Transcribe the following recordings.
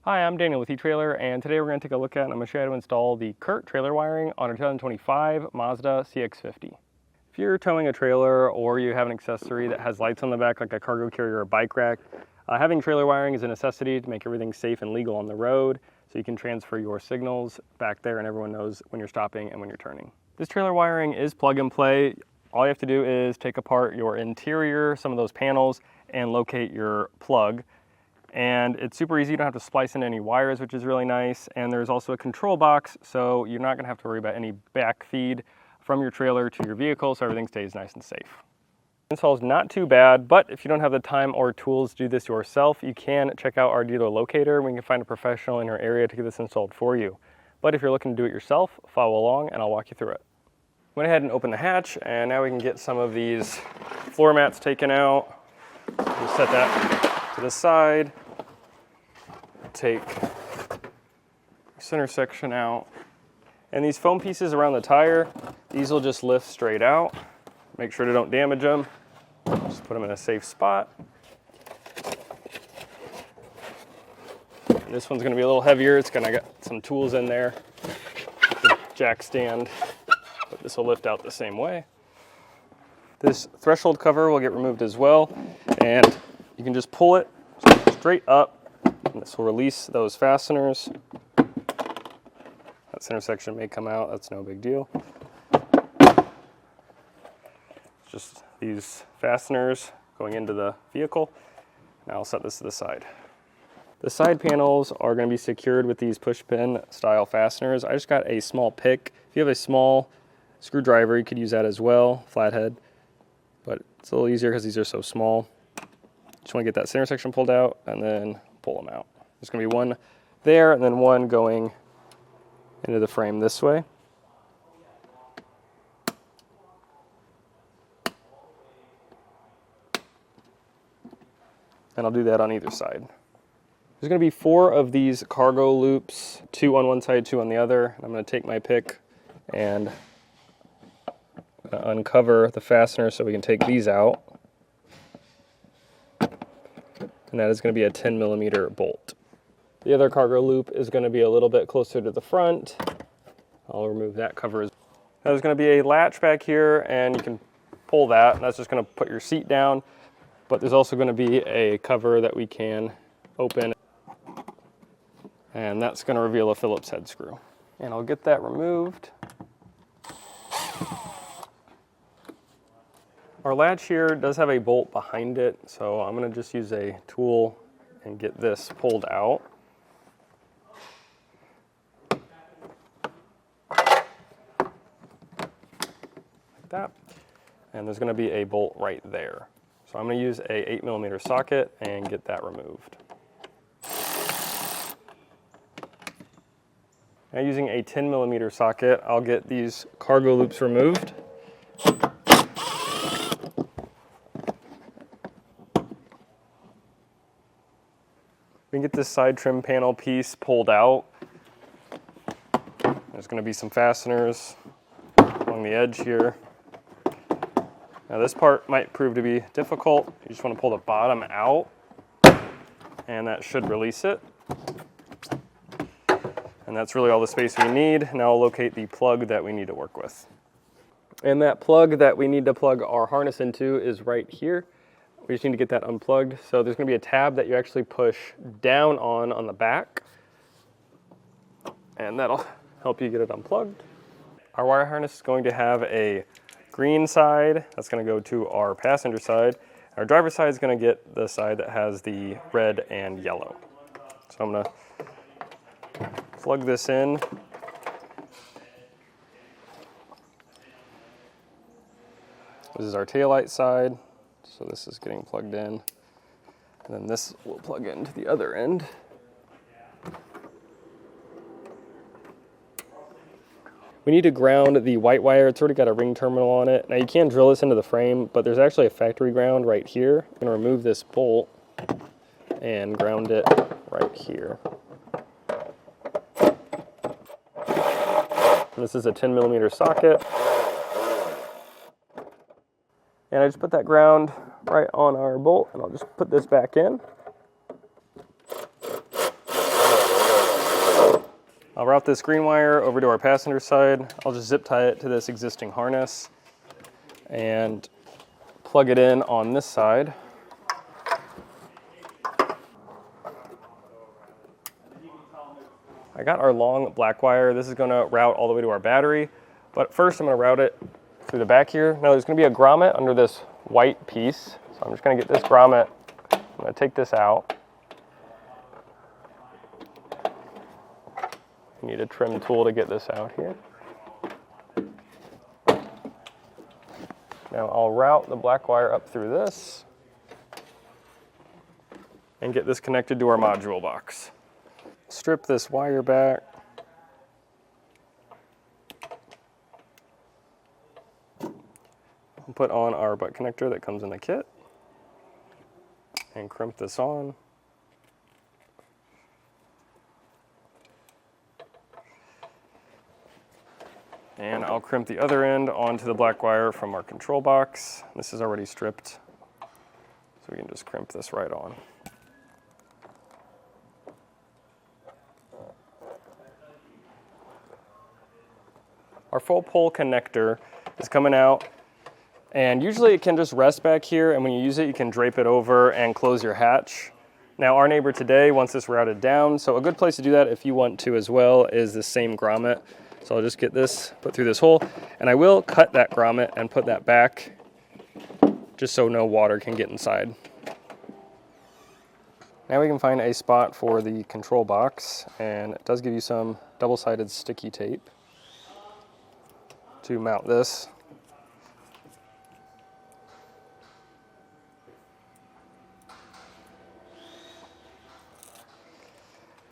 Hi, I'm Daniel with etrailer, and today we're going to take a look at and I'm going to show you how to install the Curt trailer wiring on a 2025 Mazda CX-50. If you're towing a trailer or you have an accessory that has lights on the back like a cargo carrier or a bike rack, having trailer wiring is a necessity to make everything safe and legal on the road so you can transfer your signals back there and everyone knows when you're stopping and when you're turning. This trailer wiring is plug and play. All you have to do is take apart your interior, some of those panels, and locate your plug. And it's super easy. You don't have to splice in any wires, which is really nice. And there's also a control box, so you're not going to have to worry about any back feed from your trailer to your vehicle, so everything stays nice and safe. Install is not too bad, but if you don't have the time or tools to do this yourself, you can check out our dealer locator. We can find a professional in your area to get this installed for you. But if you're looking to do it yourself, follow along and I'll walk you through it. Went ahead and opened the hatch, and now we can get some of these floor mats taken out. We'll set that to the side. Take center section out. And these foam pieces around the tire, these will just lift straight out. Make sure to don't damage them. Just put them in a safe spot. And this one's gonna be a little heavier. It's gonna got some tools in there. The jack stand, but this will lift out the same way. This threshold cover will get removed as well. And you can just pull it straight up. And this will release those fasteners. That center section may come out, that's no big deal. Just these fasteners going into the vehicle. Now I'll set this to the side. The side panels are going to be secured with these push pin style fasteners. I just got a small pick. If you have a small screwdriver, you could use that as well, flathead. But it's a little easier because these are so small. Just want to get that center section pulled out and then pull them out. There's going to be one there and then one going into the frame this way. And I'll do that on either side. There's going to be 4 of these cargo loops, 2 on one side, 2 on the other. I'm going to take my pick and uncover the fastener so we can take these out. And that is going to be a 10mm bolt. The other cargo loop is going to be a little bit closer to the front. I'll remove that cover. Now there's going to be a latch back here and you can pull that. And that's just going to put your seat down. But there's also going to be a cover that we can open. And that's going to reveal a Phillips head screw. And I'll get that removed. Our latch here does have a bolt behind it, so I'm going to just use a tool and get this pulled out. Like that. And there's going to be a bolt right there. So I'm going to use a 8mm socket and get that removed. Now using a 10mm socket, I'll get these cargo loops removed. We can get this side trim panel piece pulled out. There's going to be some fasteners along the edge here. Now this part might prove to be difficult. You just want to pull the bottom out and that should release it. And that's really all the space we need. Now I'll locate the plug that we need to work with. And that plug that we need to plug our harness into is right here. We just need to get that unplugged. So there's going to be a tab that you actually push down on the back. And that'll help you get it unplugged. Our wire harness is going to have a green side. That's going to go to our passenger side. Our driver's side is going to get the side that has the red and yellow. So I'm going to plug this in. This is our taillight side. So this is getting plugged in. And then this will plug into the other end. We need to ground the white wire. It's already got a ring terminal on it. Now you can drill this into the frame, but there's actually a factory ground right here. I'm going to remove this bolt and ground it right here. And this is a 10mm socket. And I just put that ground right on our bolt, and I'll just put this back in. route this green wire over to our passenger side. I'll just zip tie it to this existing harness and plug it in on this side. I got our long black wire. This is going to route all the way to our battery, but first I'm going to route it through the back here. Now there's going to be a grommet under this white piece, so I'm just going to get this grommet. I'm going to take this out. You need a trim tool to get this out here. Now I'll route the black wire up through this and get this connected to our module box. Strip this wire back. Put on our butt connector that comes in the kit and crimp this on. And I'll crimp the other end onto the black wire from our control box. This is already stripped, so we can just crimp this right on. Our full pole connector is coming out, and usually it can just rest back here, and when you use it, you can drape it over and close your hatch. Now our neighbor today wants this routed down, so a good place to do that if you want to as well is the same grommet. So I'll just get this put through this hole, and I will cut that grommet and put that back just so no water can get inside. Now we can find a spot for the control box, and it does give you some double-sided sticky tape to mount this.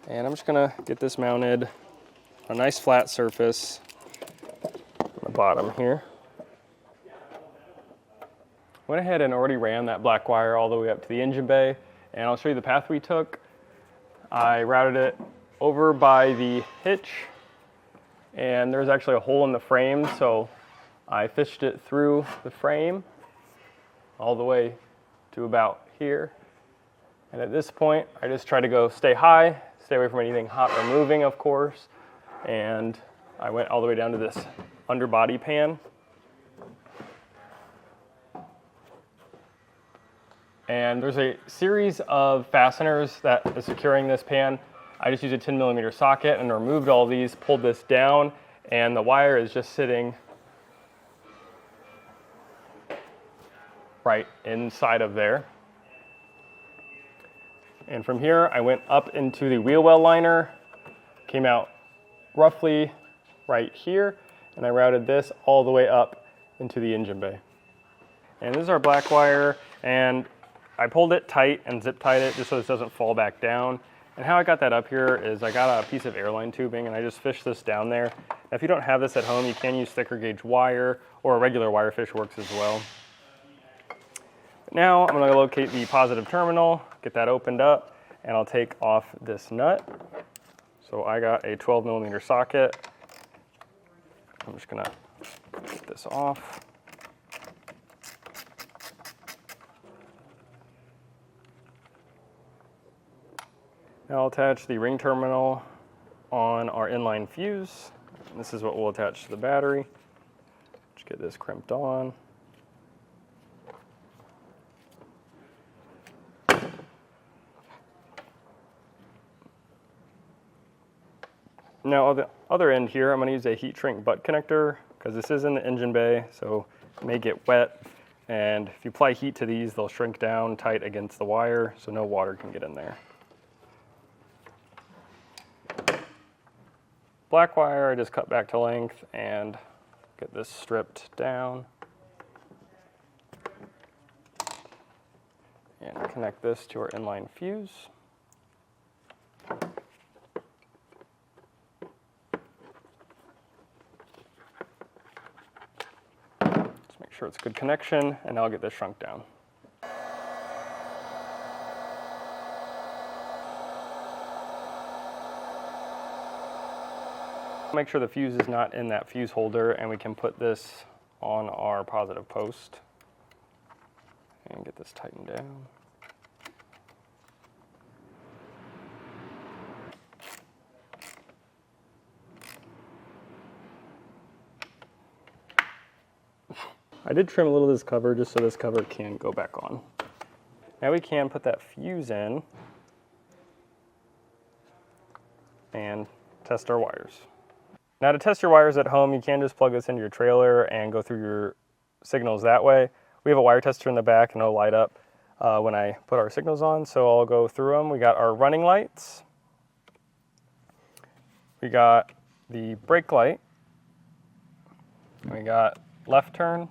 And I'm just gonna get this mounted on a nice flat surface on the bottom here. Went ahead and already ran that black wire all the way up to the engine bay, and I'll show you the path we took. I routed it over by the hitch, and there's actually a hole in the frame, so I fished it through the frame all the way to about here. And at this point, I just try to go stay high, stay away from anything hot or moving, of course. And I went all the way down to this underbody pan. And there's a series of fasteners that is securing this pan. I just used a 10mm socket and removed all these, pulled this down, and the wire is just sitting right inside of there. And from here, I went up into the wheel well liner, came out roughly right here, and I routed this all the way up into the engine bay. And this is our black wire, and I pulled it tight and zip tied it just so this doesn't fall back down. And how I got that up here is I got a piece of airline tubing and I just fished this down there. Now, if you don't have this at home, you can use thicker gauge wire, or a regular wire fish works as well. Now I'm going to locate the positive terminal, get that opened up, and I'll take off this nut. So I got a 12mm socket. I'm just going to get this off. Now I'll attach the ring terminal on our inline fuse. This is what we'll attach to the battery. Just get this crimped on. Now on the other end here, I'm going to use a heat shrink butt connector because this is in the engine bay, so it may get wet. And if you apply heat to these, they'll shrink down tight against the wire so no water can get in there. Black wire, I just cut back to length and get this stripped down. And connect this to our inline fuse. Just make sure it's a good connection, and I'll get this shrunk down. Make sure the fuse is not in that fuse holder, and we can put this on our positive post and get this tightened down. I did trim a little of this cover just so this cover can go back on. Now we can put that fuse in and test our wires. Now to test your wires at home, you can just plug this into your trailer and go through your signals that way. We have a wire tester in the back and it'll light up when I put our signals on, so I'll go through them. We got our running lights. We got the brake light. We got left turn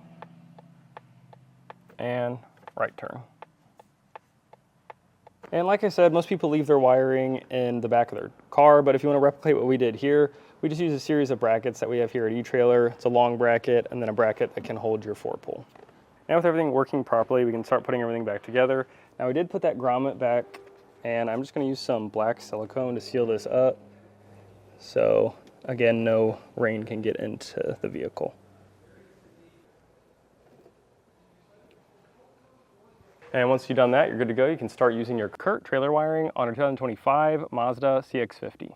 and right turn. And like I said, most people leave their wiring in the back of their car, but if you want to replicate what we did here, we just use a series of brackets that we have here at eTrailer. It's a long bracket and then a bracket that can hold your 4-pull. Now with everything working properly, we can start putting everything back together. Now we did put that grommet back, and I'm just going to use some black silicone to seal this up. So again, no rain can get into the vehicle. And once you've done that, you're good to go. You can start using your Curt trailer wiring on a 2025 Mazda CX-50.